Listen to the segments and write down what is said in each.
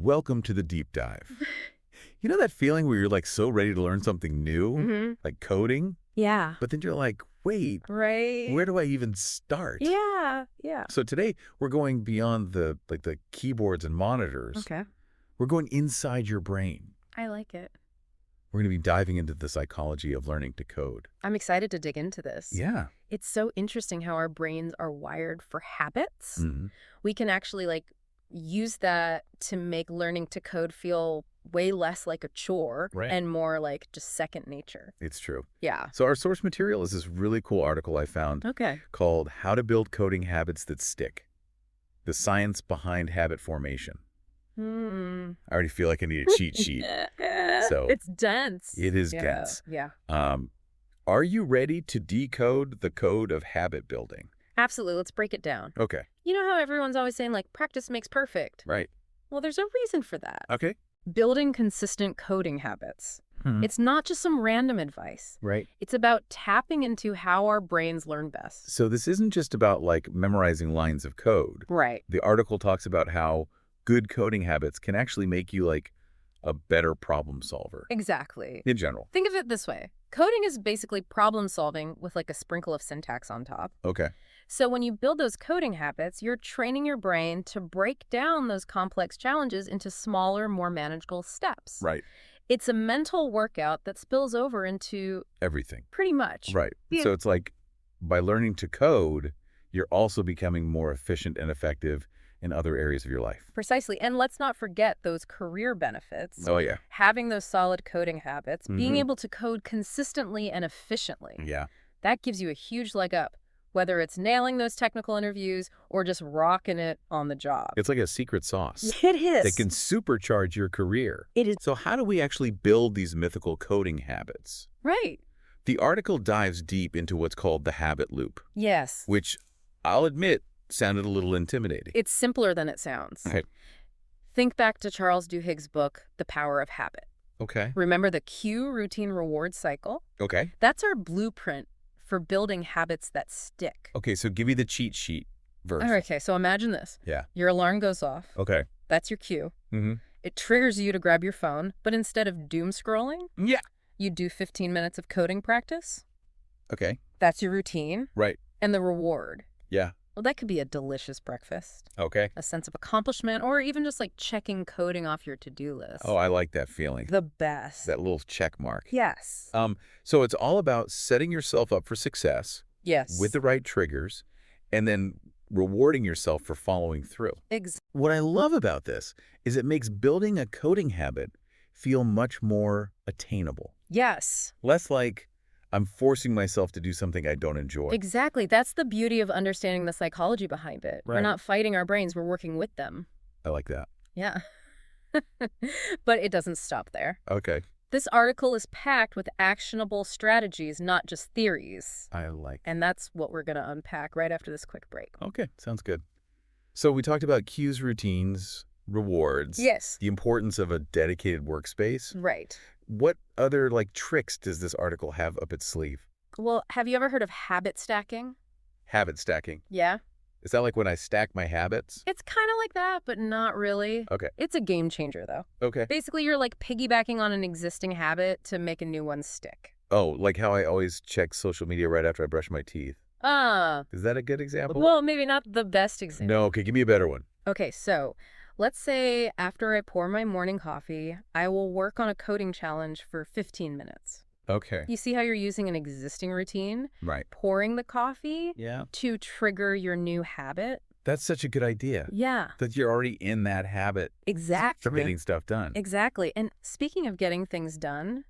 welcome to the deep dive. You know that feeling where you're like so ready to learn something new, like coding, Yeah. but then you're like, wait, Right. where do I even start? Yeah. So today we're going beyond the keyboards and monitors. Okay. We're going inside your brain. I like it. We're going to be diving into the psychology of learning to code. I'm excited to dig into this. Yeah. It's so interesting how our brains are wired for habits. Mm-hmm. We can actually use that to make learning to code feel way less like a chore and more like just second nature. It's true. Yeah. So our source material is this really cool article I found called How to Build Coding Habits That Stick: The Science Behind Habit Formation. I already feel like I need a cheat sheet. So it's dense. It is dense. Yeah. Are you ready to decode the code of habit building? Absolutely. Let's break it down. Okay. You know how everyone's always saying practice makes perfect? Right. Well, there's a reason for that. Okay. Building consistent coding habits. It's not just some random advice. Right. It's about tapping into how our brains learn best. So this isn't just about memorizing lines of code. Right. The article talks about how good coding habits can actually make you a better problem solver. Exactly. In general. Think of it this way. Coding is basically problem solving with a sprinkle of syntax on top. Okay. So when you build those coding habits, you're training your brain to break down those complex challenges into smaller, more manageable steps. Right. It's a mental workout that spills over into everything. Pretty much. Right. Yeah. So it's by learning to code, you're also becoming more efficient and effective in other areas of your life. Precisely. And let's not forget those career benefits. Oh, yeah. Having those solid coding habits, being able to code consistently and efficiently. Yeah. That gives you a huge leg up, whether it's nailing those technical interviews or just rocking it on the job. It's like a secret sauce. It is. That can supercharge your career. It is. So how do we actually build these mythical coding habits? Right. The article dives deep into what's called the habit loop. Yes. Which, I'll admit, sounded a little intimidating. It's simpler than it sounds. Okay. Think back to Charles Duhigg's book, The Power of Habit. Okay. Remember the cue routine reward cycle? Okay. That's our blueprint for building habits that stick. Okay, so give me the cheat sheet version. Okay, so imagine this. Yeah. Your alarm goes off. Okay. That's your cue. Mm-hmm. It triggers you to grab your phone, but instead of doom scrolling, you do 15 minutes of coding practice. Okay. That's your routine. Right. And the reward. Yeah. Well, that could be a delicious breakfast. Okay. A sense of accomplishment, or even just checking coding off your to-do list. Oh, I like that feeling. The best. That little check mark. Yes. So it's all about setting yourself up for success. Yes. With the right triggers, and then rewarding yourself for following through. What I love about this is it makes building a coding habit feel much more attainable. Yes. Less like I'm forcing myself to do something I don't enjoy. Exactly. That's the beauty of understanding the psychology behind it. Right. We're not fighting our brains. We're working with them. I like that. Yeah. But it doesn't stop there. Okay. This article is packed with actionable strategies, not just theories. I like that. And that's what we're going to unpack right after this quick break. Okay. Sounds good. So we talked about cues, routines, rewards. Yes. The importance of a dedicated workspace. Right. What other tricks does this article have up its sleeve? Well, have you ever heard of habit stacking? Habit stacking. Yeah. Is that like when I stack my habits? It's kind of like that, but not really. Okay. It's a game changer, though. Okay. Basically, you're piggybacking on an existing habit to make a new one stick. Oh, like how I always check social media right after I brush my teeth. Is that a good example? Well, maybe not the best example. No, okay, give me a better one. Okay, so let's say after I pour my morning coffee, I will work on a coding challenge for 15 minutes. Okay. You see how you're using an existing routine? Right. Pouring the coffee Yeah. to trigger your new habit? That's such a good idea. Yeah. That you're already in that habit Exactly. of getting stuff done. Exactly. And speaking of getting things done,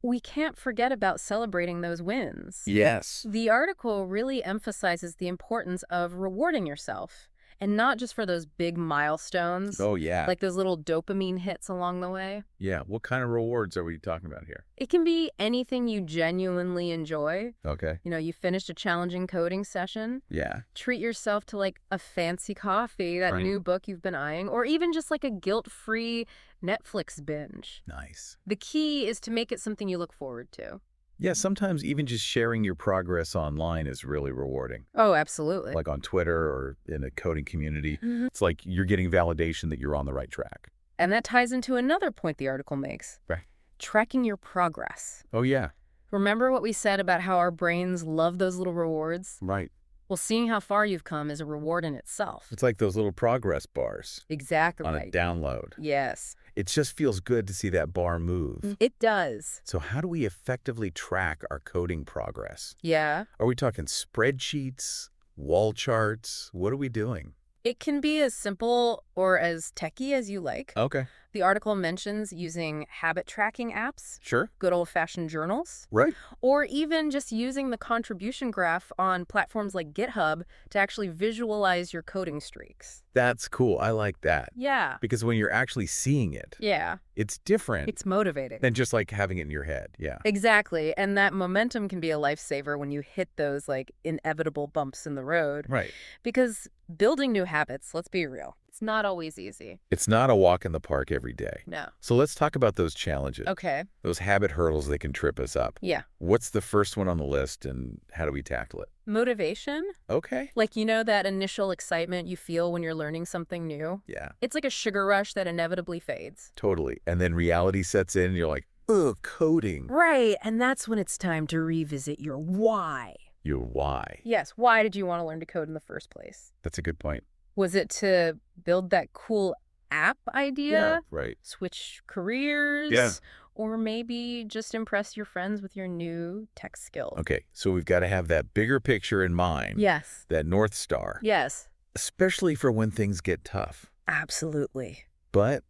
we can't forget about celebrating those wins. Yes. The article really emphasizes the importance of rewarding yourself, and not just for those big milestones. Oh, yeah. Like those little dopamine hits along the way. Yeah. What kind of rewards are we talking about here? It can be anything you genuinely enjoy. Okay. You finished a challenging coding session. Yeah. Treat yourself to a fancy coffee, that Right. new book you've been eyeing, or even just a guilt-free Netflix binge. Nice. The key is to make it something you look forward to. Yeah, sometimes even just sharing your progress online is really rewarding. Oh, absolutely. Like on Twitter or in a coding community. It's like you're getting validation that you're on the right track. And that ties into another point the article makes. Right. Tracking your progress. Oh, yeah. Remember what we said about how our brains love those little rewards? Right. Well, seeing how far you've come is a reward in itself. It's like those little progress bars. Exactly on right. a download. Yes. It just feels good to see that bar move. It does. So how do we effectively track our coding progress? Yeah. Are we talking spreadsheets, wall charts? What are we doing? It can be as simple or as techy as you like. Okay. The article mentions using habit tracking apps, Sure. good old-fashioned journals, Right. or even just using the contribution graph on platforms like GitHub to actually visualize your coding streaks. That's cool. I like that. Yeah. Because when you're actually seeing it, Yeah. it's different It's motivating. than just like having it in your head. Yeah. Exactly. And that momentum can be a lifesaver when you hit those like inevitable bumps in the road. Right. Because building new habits, let's be real, it's not always easy. It's not a walk in the park every day. No. So let's talk about those challenges. Okay. Those habit hurdles that can trip us up. Yeah. What's the first one on the list and how do we tackle it? Motivation. Okay. Like, you know, that initial excitement you feel when you're learning something new? Yeah. It's like a sugar rush that inevitably fades. Totally. And then reality sets in and you're like, ugh, coding. Right. And that's when it's time to revisit your why. Your why. Yes. Why did you want to learn to code in the first place? That's a good point. Was it to build that cool app idea? Right. Switch careers? Yeah. Or maybe just impress your friends with your new tech skills? Okay. So we've got to have that bigger picture in mind. Yes. That North Star. Yes. Especially for when things get tough. Absolutely. But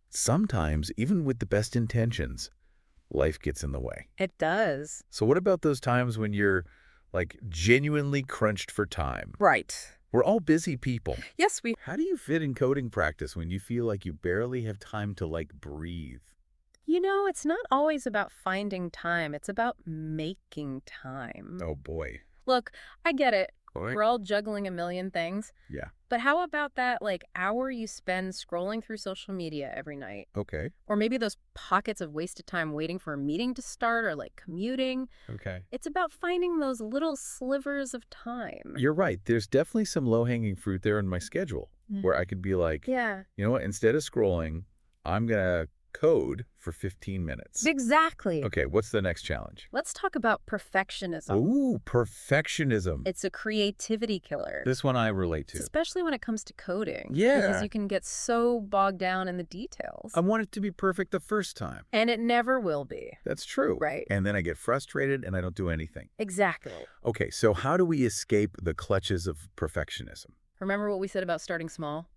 sometimes, even with the best intentions, life gets in the way. It does. So what about those times when you're like genuinely crunched for time? Right. We're all busy people. Yes, How do you fit in coding practice when you feel like you barely have time to like breathe? You know, it's not always about finding time. It's about making time. Oh boy. Look, I get it. Boy. We're all juggling a million things. Yeah. But how about that, like, hour you spend scrolling through social media every night? Okay. Or maybe those pockets of wasted time waiting for a meeting to start or, like, commuting. Okay. It's about finding those little slivers of time. You're right. There's definitely some low-hanging fruit there in my schedule where I could be like, Yeah. you know what, instead of scrolling, I'm going to code for 15 minutes. Exactly. Okay, what's the next challenge? Let's talk about perfectionism. Ooh, perfectionism. It's a creativity killer. This one I relate to. Especially when it comes to coding. Yeah. Because you can get so bogged down in the details. I want it to be perfect the first time. And it never will be. That's true. Right. And then I get frustrated and I don't do anything. Exactly. Okay, so how do we escape the clutches of perfectionism? Remember what we said about starting small?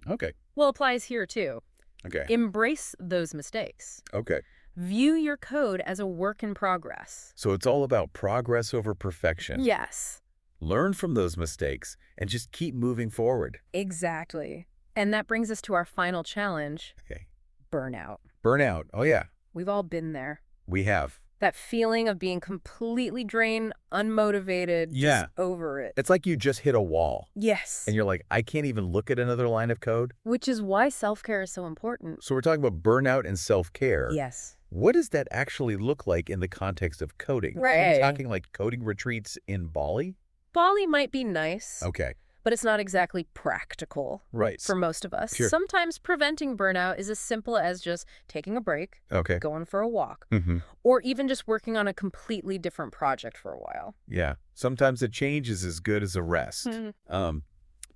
Okay. Well, it applies here too. Okay. Embrace those mistakes. Okay. View your code as a work in progress. So it's all about progress over perfection. Yes. Learn from those mistakes and just keep moving forward. Exactly. And that brings us to our final challenge. Okay. Burnout. Burnout. Oh, yeah. We've all been there. We have. That feeling of being completely drained, unmotivated, just over it. It's like you just hit a wall. Yes. And you're like, I can't even look at another line of code. Which is why self-care is so important. So we're talking about burnout and self-care. Yes. What does that actually look like in the context of coding? Right. Are we talking like coding retreats in Bali? Bali might be nice. Okay. But it's not exactly practical Right. for most of us. Sure. Sometimes preventing burnout is as simple as just taking a break, Okay. going for a walk, Mm-hmm. or even just working on a completely different project for a while. Yeah. Sometimes a change is as good as a rest.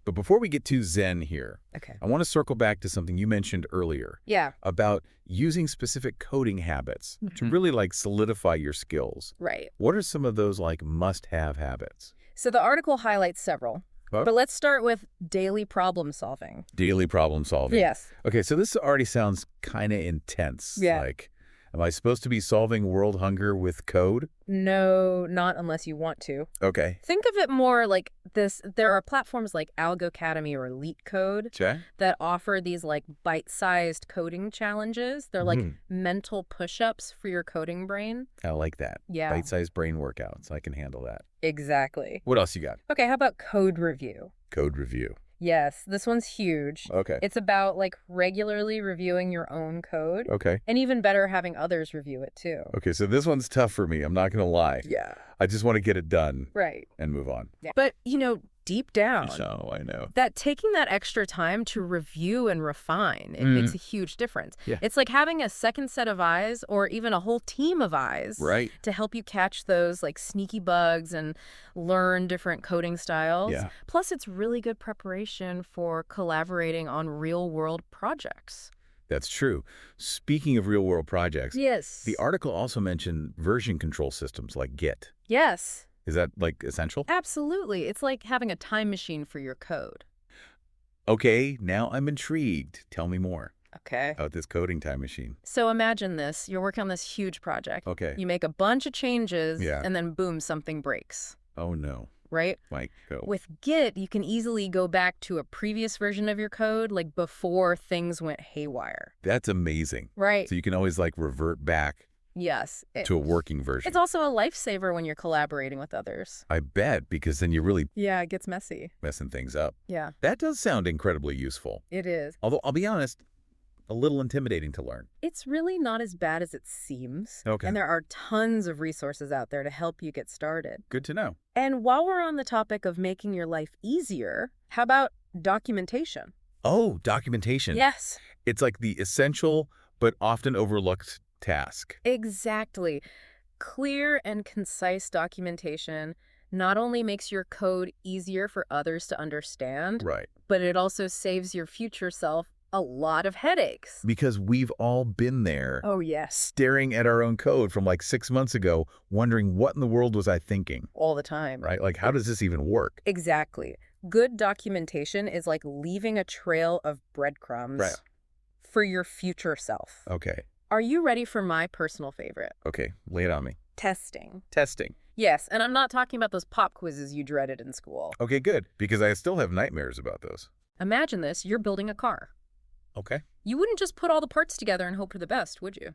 But before we get too zen here, Okay. I want to circle back to something you mentioned earlier Yeah, about using specific coding habits to really like solidify your skills. right. What are some of those like must-have habits? So the article highlights several. Huh? But let's start with daily problem solving. Daily problem solving. Yes. Okay, so this already sounds kind of intense. Yeah. Like, am I supposed to be solving world hunger with code? No, not unless you want to. Okay. Think of it more like this. There are platforms like Algocademy or LeetCode Okay. that offer these like bite-sized coding challenges. They're like mental push-ups for your coding brain. I like that. Yeah. Bite-sized brain workouts. I can handle that. Exactly. What else you got? Okay, how about code review? Code review. Yes, this one's huge. Okay. It's about like regularly reviewing your own code. Okay. And even better, having others review it too. Okay, so this one's tough for me. I'm not going to lie. Yeah. I just want to get it done Right. and move on. Yeah. But, you know, deep down I know. that taking that extra time to review and refine, it makes a huge difference. Yeah. It's like having a second set of eyes or even a whole team of eyes to help you catch those like sneaky bugs and learn different coding styles. Yeah. Plus, it's really good preparation for collaborating on real-world projects. That's true. Speaking of real-world projects, yes, the article also mentioned version control systems like Git. Yes. Is that, like, essential? Absolutely. It's like having a time machine for your code. Okay, now I'm intrigued. Tell me more. Okay. About this coding time machine. So imagine this. You're working on this huge project. Okay. You make a bunch of changes, and then boom, something breaks. Oh, no. Right? Like, go. With Git, you can easily go back to a previous version of your code, like before things went haywire. That's amazing. Right. So you can always, like, revert back to a working version. It's also a lifesaver when you're collaborating with others. I bet, because then you're really it gets messy. Messing things up. Yeah. That does sound incredibly useful. It is. Although, I'll be honest, a little intimidating to learn. It's really not as bad as it seems. Okay. And there are tons of resources out there to help you get started. Good to know. And while we're on the topic of making your life easier, how about documentation? Oh, documentation. Yes. It's like the essential but often overlooked task. Exactly. Clear and concise documentation not only makes your code easier for others to understand, but it also saves your future self a lot of headaches. Because we've all been there. Oh, yes. Staring at our own code from like 6 months ago, wondering what in the world was I thinking? All the time. Right? Like, how does this even work? Exactly. Good documentation is like leaving a trail of breadcrumbs for your future self. Okay. Are you ready for my personal favorite? Okay, lay it on me. Testing. Testing. Yes, and I'm not talking about those pop quizzes you dreaded in school. Okay, good, because I still have nightmares about those. Imagine this, you're building a car. Okay. You wouldn't just put all the parts together and hope for the best, would you?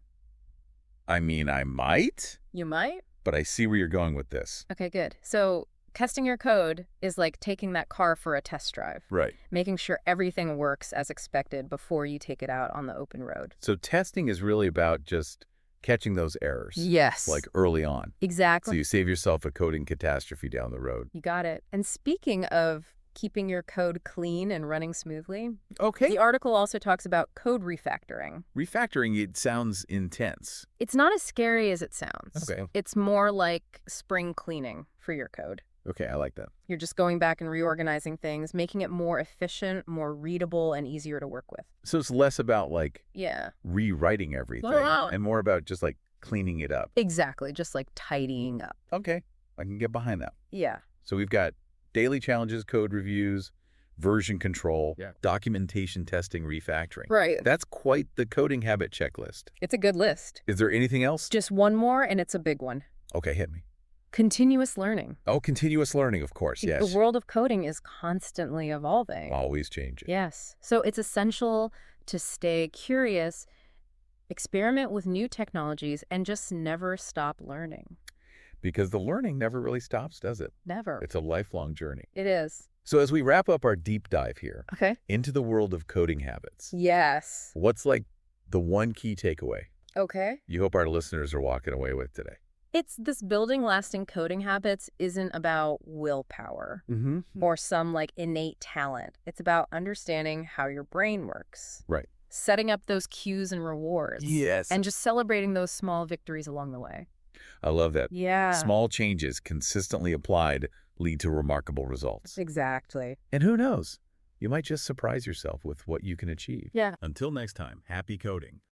I mean, I might. You might? But I see where you're going with this. Okay, good. So testing your code is like taking that car for a test drive. Right. Making sure everything works as expected before you take it out on the open road. So testing is really about just catching those errors. Yes. Like early on. Exactly. So you save yourself a coding catastrophe down the road. You got it. And speaking of keeping your code clean and running smoothly, the article also talks about code refactoring. Refactoring, it sounds intense. It's not as scary as it sounds. Okay. It's more like spring cleaning for your code. Okay, I like that. You're just going back and reorganizing things, making it more efficient, more readable, and easier to work with. So it's less about like Yeah. rewriting everything and more about just like cleaning it up. Exactly, just like tidying up. Okay, I can get behind that. Yeah. So we've got daily challenges, code reviews, version control, documentation, testing, refactoring. Right. That's quite the coding habit checklist. It's a good list. Is there anything else? Just one more, and it's a big one. Okay, hit me. Continuous learning. Oh, continuous learning, of course, yes. The world of coding is constantly evolving. Always changing. Yes. So it's essential to stay curious, experiment with new technologies, and just never stop learning. Because the learning never really stops, does it? Never. It's a lifelong journey. It is. So as we wrap up our deep dive here into the world of coding habits, yes, what's like the one key takeaway you hope our listeners are walking away with today? It's this building lasting coding habits isn't about willpower or some like innate talent. It's about understanding how your brain works. Right. Setting up those cues and rewards. Yes. And just celebrating those small victories along the way. I love that. Yeah. Small changes consistently applied lead to remarkable results. Exactly. And who knows? You might just surprise yourself with what you can achieve. Yeah. Until next time, happy coding.